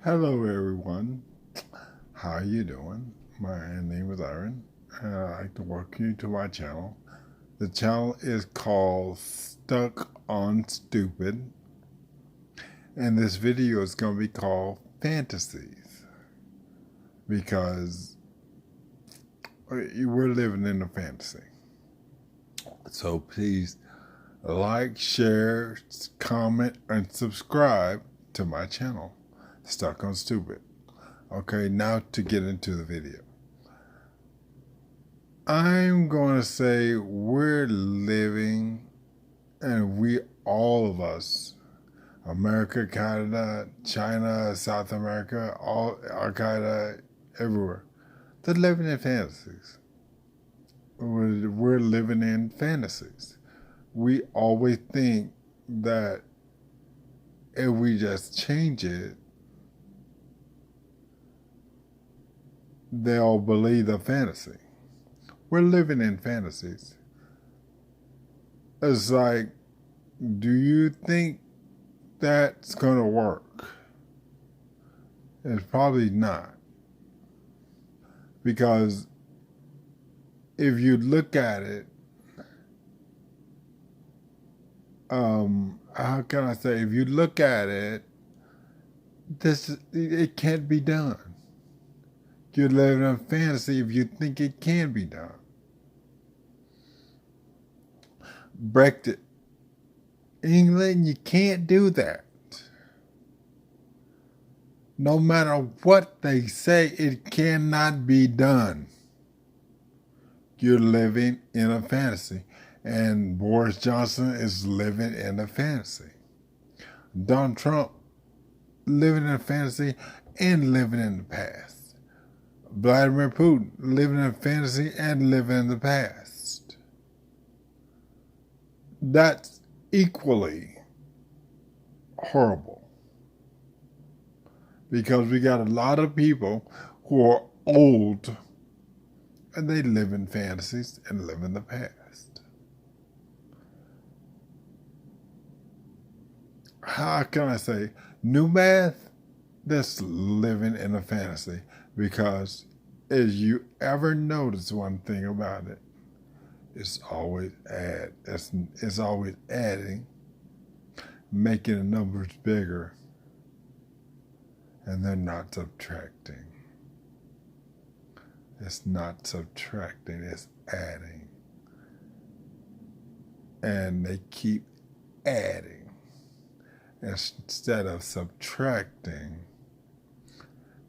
Hello, everyone. How you doing? My name is Aaron, and I'd like to welcome you to my channel. The channel is called Stuck on Stupid, and this video is going to be called Fantasies because we're living in a fantasy. So please like, share, comment, and subscribe to my channel, Stuck on Stupid. Okay, now to get into the video. I'm going to say we're living, and all of us, America, Canada, China, South America, all Al Qaeda, everywhere, they're living in fantasies. We're living in fantasies. We always think that if we just change it, they'll believe the fantasy. We're living in fantasies. It's like, do you think that's going to work? It's probably not. Because if you look at it, how can I say, if you look at it, it can't be done. You're living in fantasy if you think it can be done. Brexit. England, you can't do that. No matter what they say, it cannot be done. You're living in a fantasy. And Boris Johnson is living in a fantasy. Donald Trump living in a fantasy and living in the past. Vladimir Putin living in a fantasy and living in the past. That's equally horrible. Because we got a lot of people who are old and they live in fantasies and live in the past. How can I say, new math, that's living in a fantasy. Because as you ever notice one thing about it, it's always it's always adding, making the numbers bigger, and they're not subtracting. It's not subtracting, it's adding. And they keep adding instead of subtracting,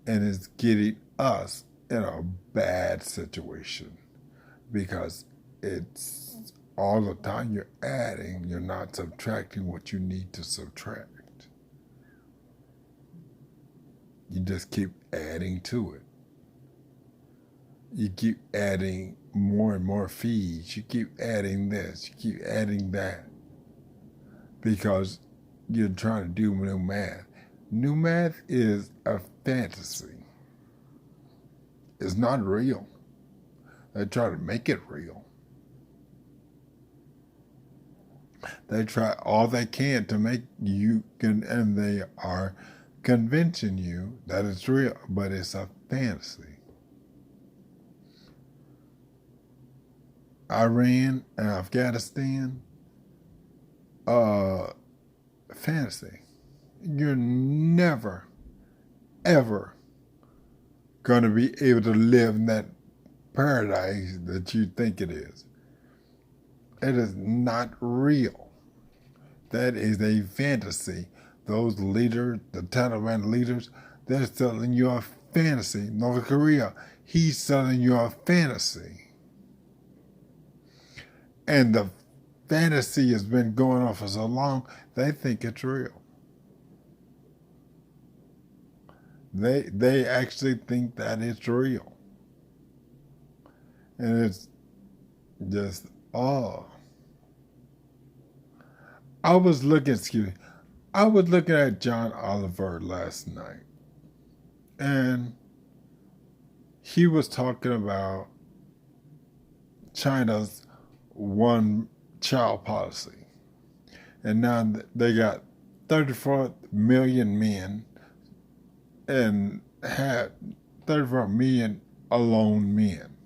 and it's getting us in a bad situation because it's all the time you're adding, you're not subtracting what you need to subtract. You just keep adding to it. You keep adding more and more fees. You keep adding this. You keep adding that. Because you're trying to do new math. New math is a fantasy. It's not real. They try to make it real. They try all they can to make you, and they are convincing you that it's real, but it's a fantasy. Iran and Afghanistan, fantasy. You're never, ever going to be able to live in that paradise that you think it is. It is not real. That is a fantasy. Those leaders, the Taliban leaders, they're selling you a fantasy. North Korea, he's selling you a fantasy. And the fantasy has been going on for so long, they think it's real. They actually think that it's real. And it's just, oh. I was looking at John Oliver last night. And he was talking about China's one child policy. And now they got 34 million men and had 34 million alone men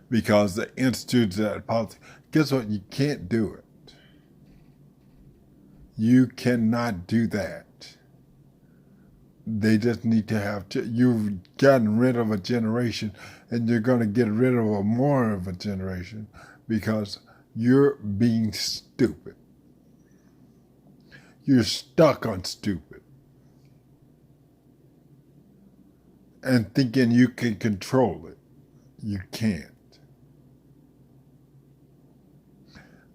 because the institutes that policy. Guess what? You can't do it. You cannot do that. They just need to have. You've gotten rid of a generation, and you're going to get rid of more of a generation because you're being stupid. You're stuck on stupid and thinking you can control it. You can't.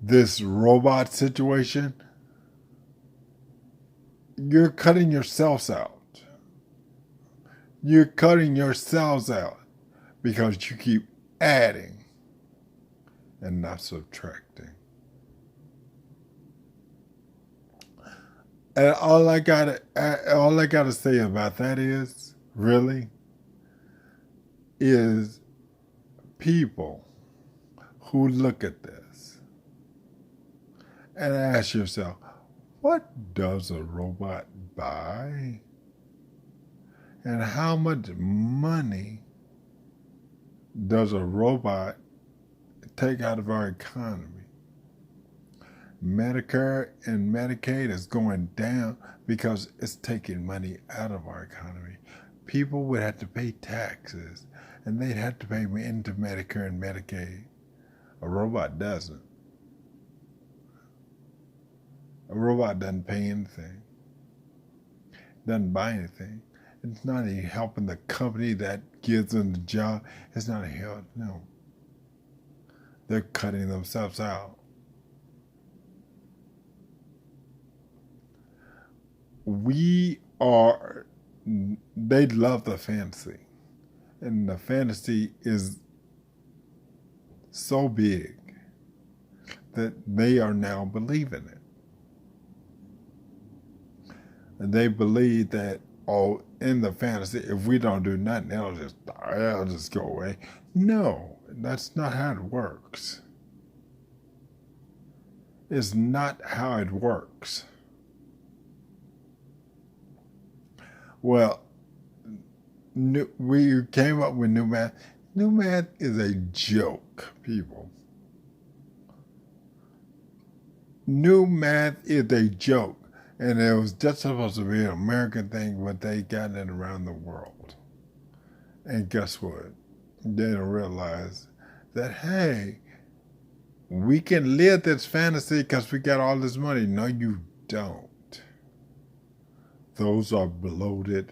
This robot situation, you're cutting yourselves out. You're cutting yourselves out because you keep adding and not subtracting. And all I gotta say about that is, really, is people who look at this and ask yourself, what does a robot buy? And how much money does a robot take out of our economy? Medicare and Medicaid is going down because it's taking money out of our economy. People would have to pay taxes, and they'd have to pay into Medicare and Medicaid. A robot doesn't. A robot doesn't pay anything, doesn't buy anything. It's not even helping the company that gives them the job. It's not a help, no. They're cutting themselves out. They love the fantasy. And the fantasy is so big that they are now believing it. And they believe that, oh, in the fantasy, if we don't do nothing, it'll just go away. No, that's not how it works. It's not how it works. Well, we came up with new math. New math is a joke, people. New math is a joke. And it was just supposed to be an American thing, but they got it around the world. And guess what? They don't realize that, hey, we can live this fantasy because we got all this money. No, you don't. Those are bloated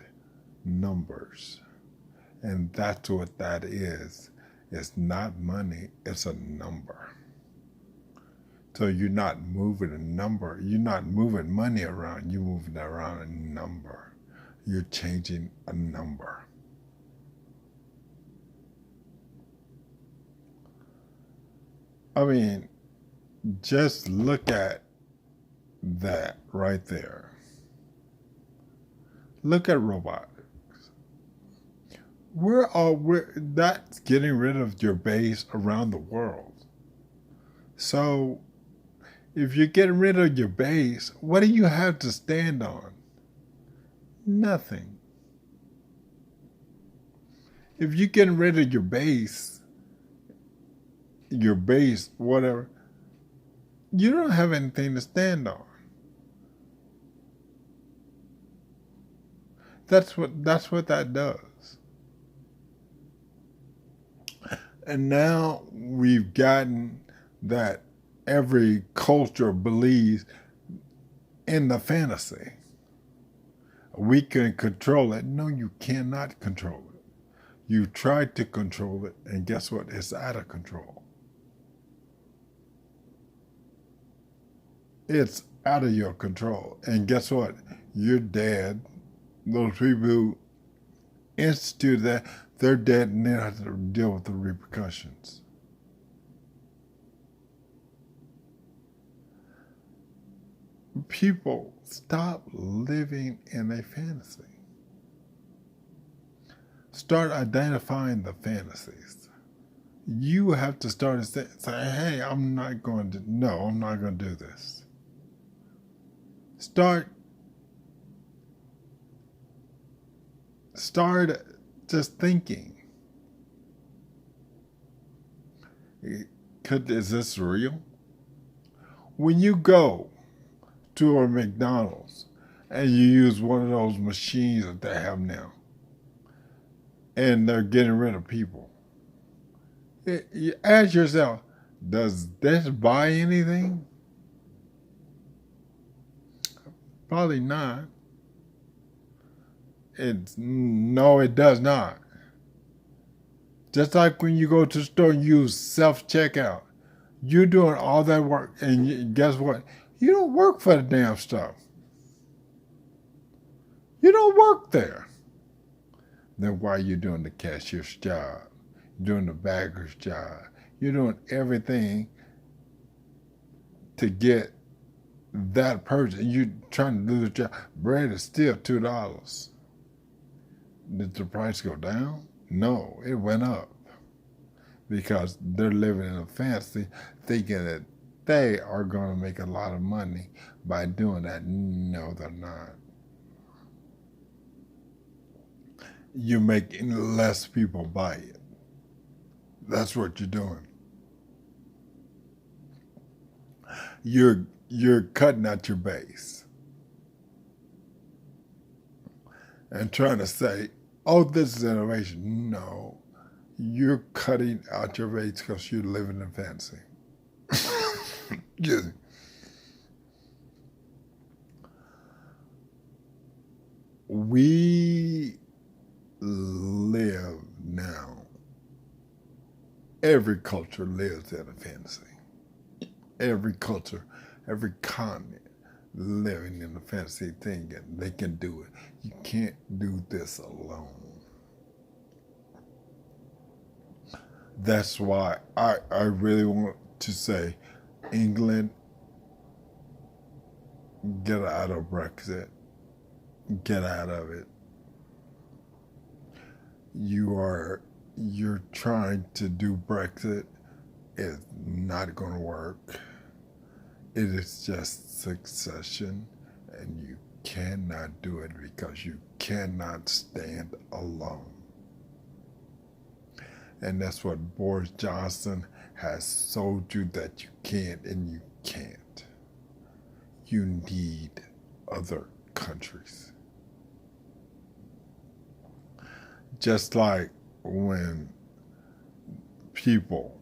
numbers. And that's what that is. It's not money, it's a number. So you're not moving a number. You're not moving money around. You're moving around a number. You're changing a number. I mean, just look at that right there. Look at robotics. That's getting rid of your base around the world. So if you're getting rid of your base, what do you have to stand on? Nothing. If you're getting rid of your base, whatever, you don't have anything to stand on. That's what that does. And now we've gotten that every culture believes in the fantasy. We can control it. No, you cannot control it. You tried to control it, and guess what? It's out of control. It's out of your control. And guess what? You're dead. Those people who instituted that, they're dead, and they have to deal with the repercussions. People, stop living in a fantasy. Start identifying the fantasies. You have to start saying, hey, I'm not going to do this. Start Start just thinking, is this real? When you go to a McDonald's and you use one of those machines that they have now, and they're getting rid of people, you ask yourself, does this buy anything? Probably not. No, it does not. Just like when you go to the store and use self-checkout, you're doing all that work, and guess what? You don't work for the damn stuff. You don't work there. Then why are you doing the cashier's job? You're doing the bagger's job. You're doing everything to get that person. You're trying to do the job. Bread is still $2. Did the price go down? No, it went up. Because they're living in a fantasy, thinking that they are going to make a lot of money by doing that. No, they're not. You're making less people buy it. That's what you're doing. You're cutting out your base and trying to say, oh, this is innovation. No, you're cutting out your base because you're living in fantasy. Excuse me. We live now. Every culture lives in a fantasy. Every culture, every continent living in a fantasy thinking they can do it. You can't do this alone. That's why I really want to say, England, get out of Brexit. Get out of it. You're trying to do Brexit. It's not going to work. It is just succession, and you cannot do it because you cannot stand alone. And that's what Boris Johnson has sold you, that you can't, and you can't. You need other countries. Just like when people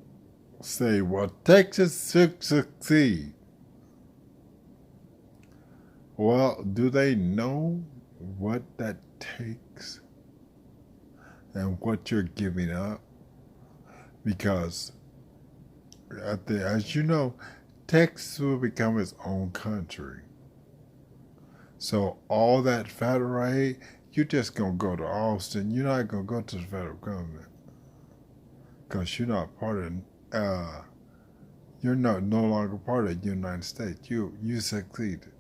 say, well, Texas should succeed. Well, do they know what that takes and what you're giving up? Because, as you know, Texas will become its own country. So all that federal aid, you're just going to go to Austin. You're not going to go to the federal government. Because you're not part of, you're no longer part of the United States. You succeeded.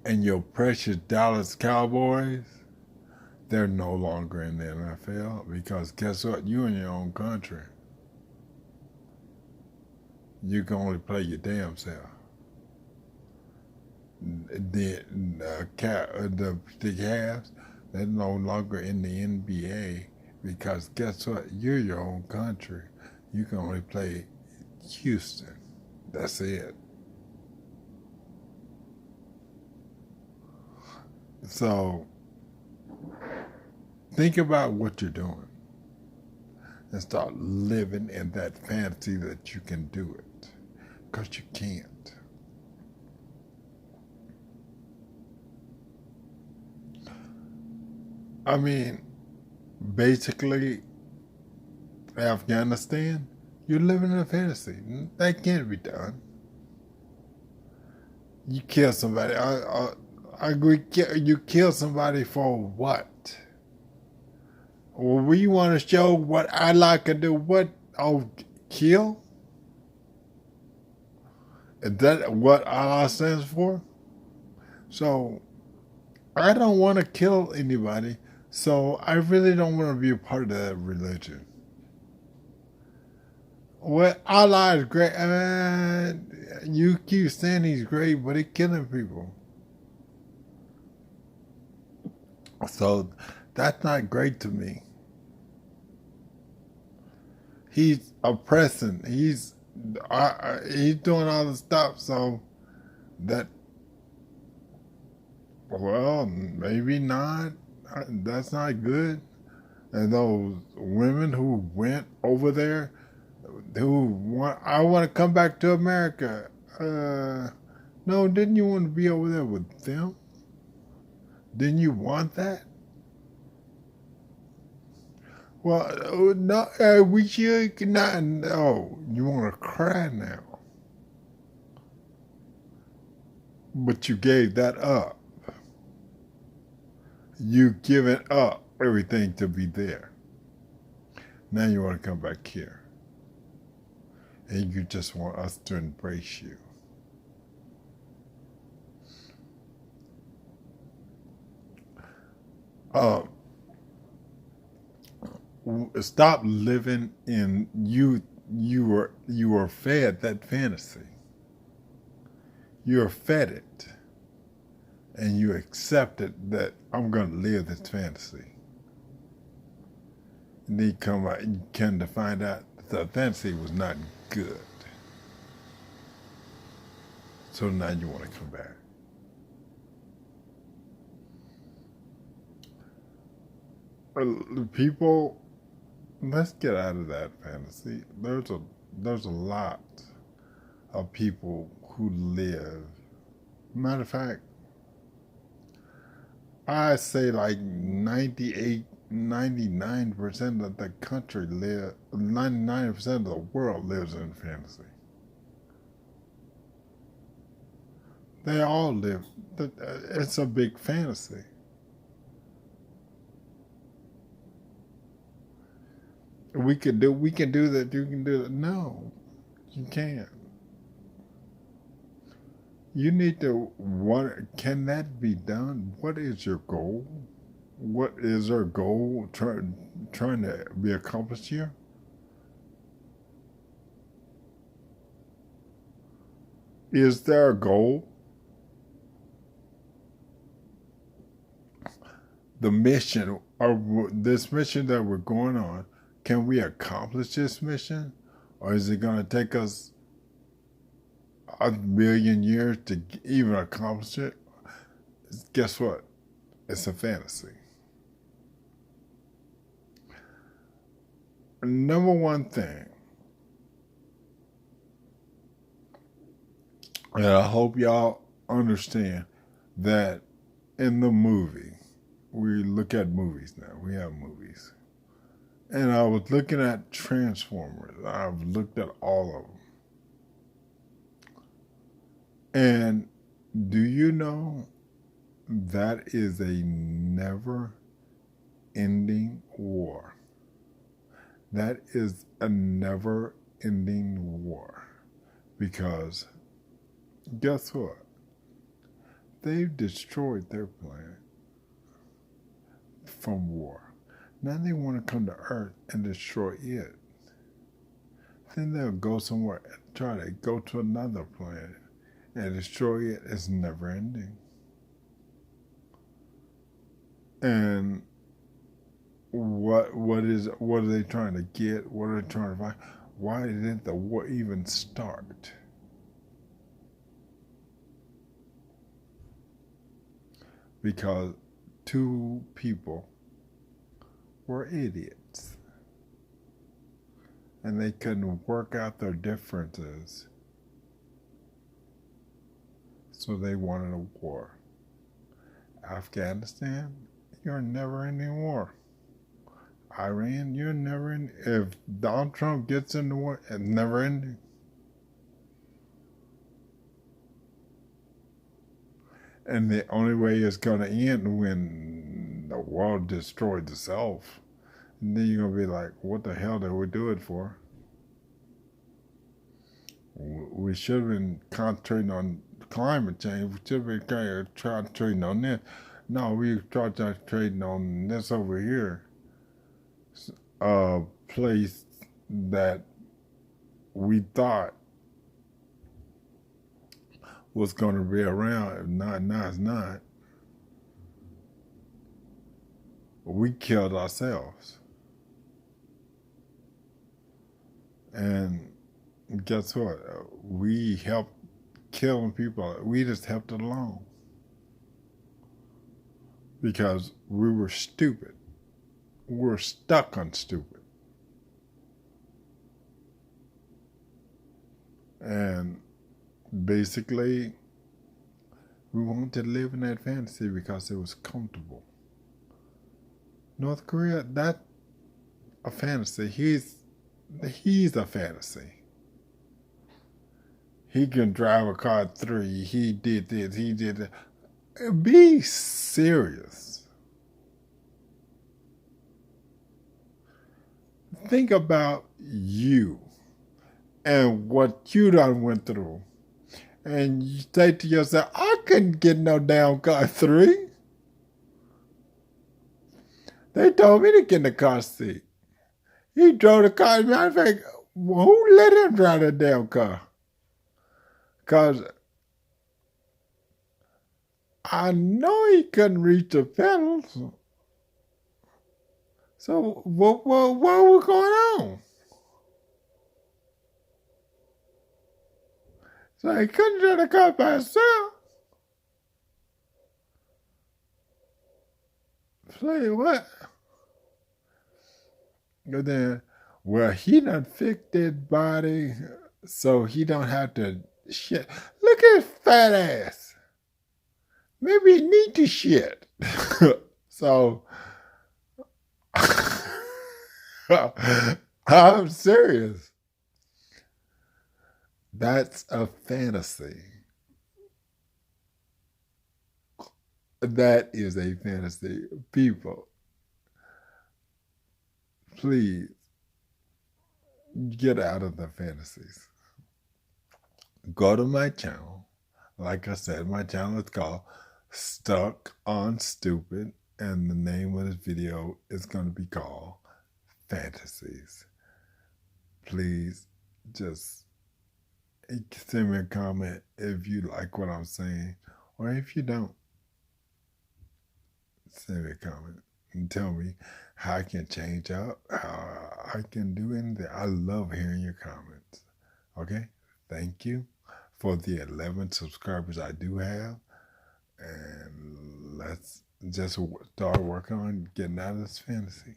And your precious Dallas Cowboys, they're no longer in the NFL, because guess what? You're in your own country. You can only play your damn self. The Cavs, they're no longer in the NBA, because guess what? You're your own country. You can only play Houston. That's it. So think about what you're doing and start living in that fantasy that you can do it, because you can't. I mean, basically, Afghanistan, you're living in a fantasy. That can't be done. You kill somebody. I agree. You kill somebody for what? Well, we want to show what Allah can do. What? Oh, kill? Is that what Allah stands for? So, I don't want to kill anybody. So, I really don't want to be a part of that religion. Well, Allah is great. You keep saying he's great, but he's killing people. So that's not great to me. He's oppressing. He's doing all the stuff. So that, well, maybe not. That's not good. And those women who went over there, I want to come back to America. No, didn't you want to be over there with them? Didn't you want that? Well, no, we should not. No, you want to cry now, but you gave that up. You given up everything to be there. Now you want to come back here, and you just want us to embrace you. Uh, Stop living in you. You were fed that fantasy. You were fed it, and you accepted that I'm going to live this fantasy. And then you come out, you come to find out the fantasy was not good. So now you want to come back. People, let's get out of that fantasy. There's a lot of people who live. Matter of fact, I say like 98, 99% of the country 99% of the world lives in fantasy. They all live. It's a big fantasy. We can do that. You can do that. No, you can't. You need to what? Can that be done? What is your goal? What is our goal trying to be accomplished here? Is there a goal? The mission, or this mission that we're going on, can we accomplish this mission? Or is it going to take us a million years to even accomplish it? Guess what? It's a fantasy. Number one thing, and I hope y'all understand that in the movie, we look at movies now. We have movies. And I was looking at Transformers. I've looked at all of them. And do you know that is a never ending war? That is a never ending war. Because guess what? They've destroyed their planet from war. Now they want to come to Earth and destroy it. Then they'll go somewhere and try to go to another planet and destroy it. It's never ending. And what are they trying to get? What are they trying to find? Why didn't the war even start? Because two people were idiots. And they couldn't work out their differences. So they wanted a war. Afghanistan, you're a never-ending war. Iran, you're never ending. If Donald Trump gets into war, it's never ending. And the only way it's going to end when the world destroys itself. And then you're going to be like, what the hell did we do it for? We should have been concentrating on climate change. We should have been concentrating on this. No, we concentrating on this over here. A place that we thought was going to be around. If not, now it's not. we killed ourselves. And guess what? We helped killing people. We just helped it along because we were stupid. We're stuck on stupid. And basically, we wanted to live in that fantasy because it was comfortable. North Korea, that's a fantasy. He's a fantasy. He can drive a car 3. He did this. He did that. Be serious. Think about you and what you done went through. And you say to yourself, I couldn't get no damn car 3. They told me to get in the car seat. He drove the car. Matter of fact, who let him drive the damn car? Because I know he couldn't reach the pedals. So what was going on? So he couldn't drive the car by himself. Say what? And then, well, he done fixed his body so he don't have to shit. Look at his fat ass. Maybe he need to shit. So, I'm serious. That's a fantasy. That is a fantasy. People, please get out of the fantasies. Go to my channel. Like I said, my channel is called Stuck on Stupid, and the name of this video is going to be called Fantasies. Please just send me a comment if you like what I'm saying, or if you don't, send me a comment and tell me how I can change up, how I can do anything. I love hearing your comments. Okay? Thank you for the 11 subscribers I do have. And let's just start working on getting out of this fantasy.